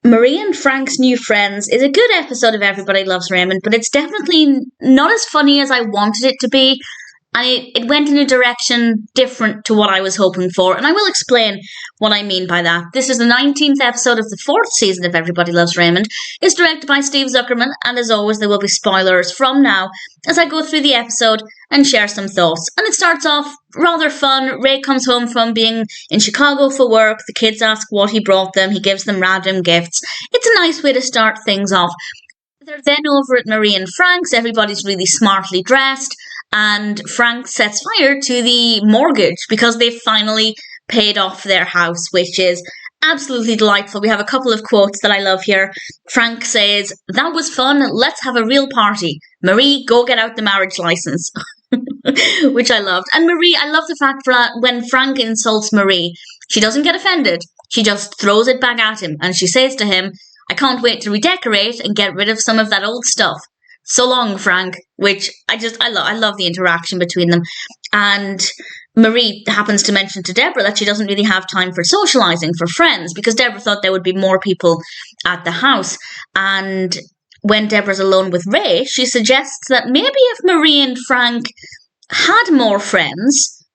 Marie and Frank's New Friends is a good episode of Everybody Loves Raymond, but it's definitely not as funny as I wanted it to be. And it went in a direction different to what I was hoping for, and I will explain what I mean by that. This is the 19th episode of the 4th season of Everybody Loves Raymond. It's directed by Steve Zuckerman, and as always, there will be spoilers from now as I go through the episode and share some thoughts. And it starts off rather fun. Ray comes home from being in Chicago for work. The kids ask what he brought them. He gives them random gifts. It's a nice way to start things off. They're then over at Marie and Frank's. Everybody's really smartly dressed. And Frank sets fire to the mortgage because they've finally paid off their house, which is absolutely delightful. We have a couple of quotes that I love here. Frank says, "That was fun. Let's have a real party. Marie, go get out the marriage license." Which I loved. And Marie, I love the fact that when Frank insults Marie, she doesn't get offended. She just throws it back at him. And she says to him, "I can't wait to redecorate and get rid of some of that old stuff. So long, Frank," which I love the interaction between them. And Marie happens to mention to Debra that she doesn't really have time for socializing, for friends, because Debra thought there would be more people at the house. And when Debra's alone with Ray, she suggests that maybe if Marie and Frank had more friends,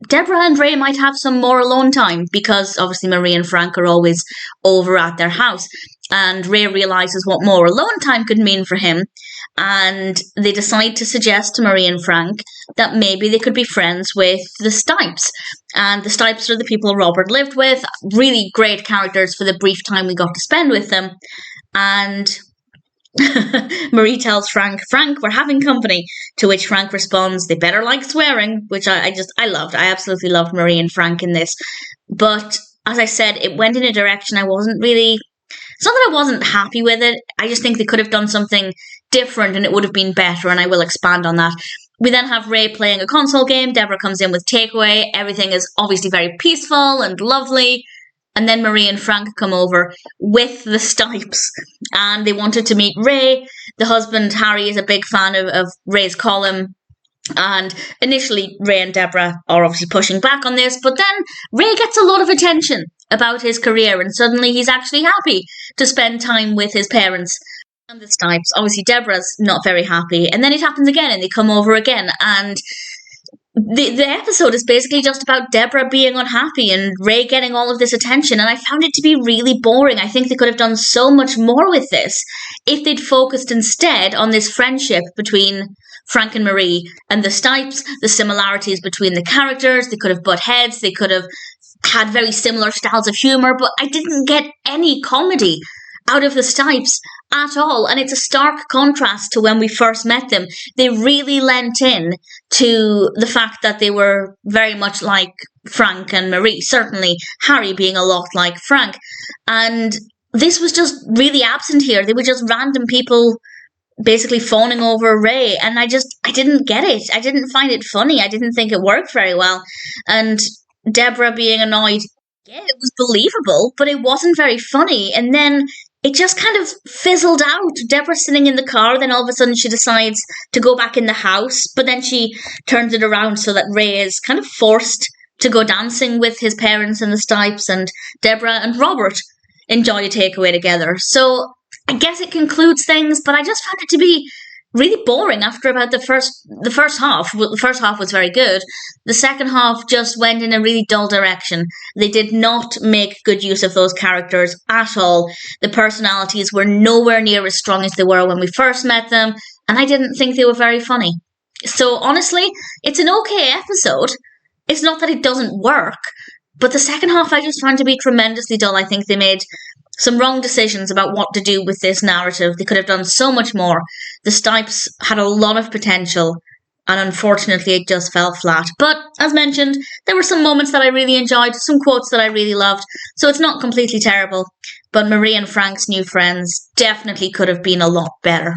Debra and Ray might have some more alone time, because obviously Marie and Frank are always over at their house. And Ray realises what more alone time could mean for him, and they decide to suggest to Marie and Frank that maybe they could be friends with the Stipes. And the Stipes are the people Robert lived with, really great characters for the brief time we got to spend with them. And Marie tells Frank, "We're having company," to which Frank responds, "They better like swearing," which I loved. I absolutely loved Marie and Frank in this. But as I said, it went in a direction I wasn't really... It's not that I wasn't happy with it, I just think they could have done something different and it would have been better, and I will expand on that. We then have Ray playing a console game. Debra comes in with takeaway. Everything is obviously very peaceful and lovely. And then Marie and Frank come over with the Stipes, and they wanted to meet Ray. The husband, Harry, is a big fan of Ray's column. And initially, Ray and Debra are obviously pushing back on this, but then Ray gets a lot of attention about his career, and suddenly he's actually happy to spend time with his parents and the Stipes. Obviously, Debra's not very happy, and then it happens again, and they come over again, and the episode is basically just about Debra being unhappy and Ray getting all of this attention, and I found it to be really boring. I think they could have done so much more with this if they'd focused instead on this friendship between Frank and Marie and the Stipes, the similarities between the characters. They could have butt heads, they could have had very similar styles of humour, but I didn't get any comedy out of the Stipes at all, and it's a stark contrast to when we first met them. They really lent in to the fact that they were very much like Frank and Marie, certainly Harry being a lot like Frank, and this was just really absent here. They were just random people basically fawning over Ray, and I didn't get it. I didn't find it funny. I didn't think it worked very well, and Debra being annoyed, yeah, it was believable, but it wasn't very funny. And then it just kind of fizzled out. Debra's sitting in the car, then all of a sudden she decides to go back in the house, but then she turns it around so that Ray is kind of forced to go dancing with his parents and the Stipes, and Debra and Robert enjoy a takeaway together. So I guess it concludes things, but I just found it to be really boring after about the first half. Well, the first half was very good. The second half just went in a really dull direction. They did not make good use of those characters at all. The personalities were nowhere near as strong as they were when we first met them, and I didn't think they were very funny. So honestly, it's an okay episode. It's not that it doesn't work, but the second half I just found to be tremendously dull. I think they made some wrong decisions about what to do with this narrative. They could have done so much more. The Stipes had a lot of potential, and unfortunately it just fell flat. But, as mentioned, there were some moments that I really enjoyed, some quotes that I really loved, so it's not completely terrible. But Marie and Frank's New Friends definitely could have been a lot better.